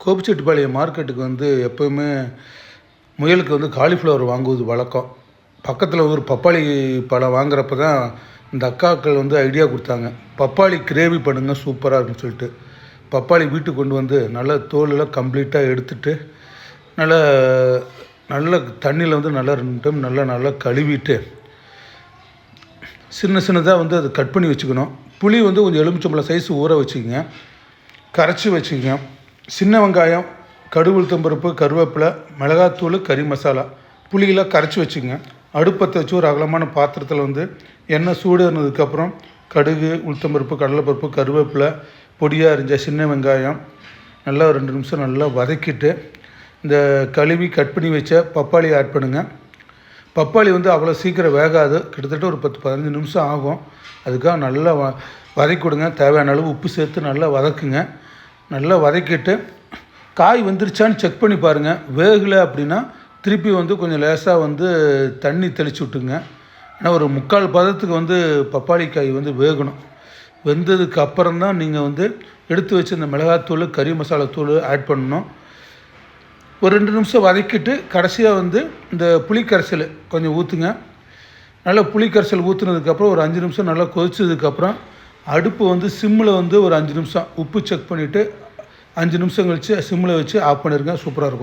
கோபிச்செட்டிப்பாளையம் மார்க்கெட்டுக்கு வந்து எப்போயுமே முயலுக்கு வந்து காலிஃப்ளவர் வாங்குவது வழக்கம். பக்கத்தில் ஒரு பப்பாளி பழம் வாங்குறப்ப தான் இந்த அக்காக்கள் வந்து ஐடியா கொடுத்தாங்க, பப்பாளி கிரேவி பண்ணுங்க சூப்பராக இருக்குன்னு சொல்லிட்டு. பப்பாளி வீட்டுக்கு கொண்டு வந்து நல்லா தோலெல்லாம் கம்ப்ளீட்டாக எடுத்துட்டு நல்லா நல்ல தண்ணியில் வந்து நல்லா 2 டைம் நல்லா கழுவிட்டு சின்னதாக வந்து அதை கட் பண்ணி வச்சுக்கணும். புளி வந்து கொஞ்சம் எலுமிச்சம்பழம் சைஸ் ஊற வச்சுக்கோங்க, கரைச்சி வச்சுக்கோங்க. சின்ன வெங்காயம், கடுகு, உளுத்தம்பருப்பு, கருவேப்பிலை, மிளகாத்தூள், கறி மசாலா, புளியெல்லாம் கரைச்சி வச்சுக்கோங்க. அடுப்பத்தை வச்சு ஒரு அகலமான பாத்திரத்தில் வந்து எண்ணெய் சூடுனதுக்கப்புறம் கடுகு, உளுத்தம்பருப்பு, கடலைப்பருப்பு, கருவேப்பிலை, பொடியாக அரிஞ்ச சின்ன வெங்காயம் நல்லா 2 நிமிஷம் நல்லா வதக்கிட்டு இந்த கழுவி கட் பண்ணி வச்ச பப்பாளி ஆட் பண்ணுங்கள். பப்பாளி வந்து அவ்வளோ சீக்கிரம் வேகாது, கிட்டத்தட்ட ஒரு 10-15 நிமிஷம் ஆகும். அதுக்காக நல்லா வதக்கி கொடுங்க. தேவையான அளவு உப்பு சேர்த்து நல்லா வதக்குங்க. நல்லா வதக்கிட்டு காய் வந்துருச்சான்னு செக் பண்ணி பாருங்கள். வேகலை அப்படின்னா திருப்பி வந்து கொஞ்சம் லேசாக வந்து தண்ணி தெளித்து விட்டுங்க. ஏன்னா ஒரு 3/4 பதத்துக்கு வந்து பப்பாளி காய் வந்து வேகணும். வெந்ததுக்கு அப்புறம் தான் நீங்கள் வந்து எடுத்து வச்சு இந்த மிளகாத்தூள், கறி மசாலா தூள் ஆட் பண்ணணும். ஒரு 2 நிமிஷம் வதக்கிட்டு கடைசியாக வந்து இந்த புளிக்கரைசல் கொஞ்சம் ஊற்றுங்க. நல்லா புளிக்கரைசல் ஊற்றுனதுக்கப்புறம் ஒரு 5 நிமிஷம் நல்லா கொதிச்சதுக்கப்புறம் அடுப்பு வந்து சிம்மில் வந்து ஒரு 5 நிமிஷம் உப்பு செக் பண்ணிவிட்டு 5 நிமிஷம் கழித்து சிம்மில் வச்சு ஆஃப் பண்ணிடுங்க. சூப்பராக இருக்கும்.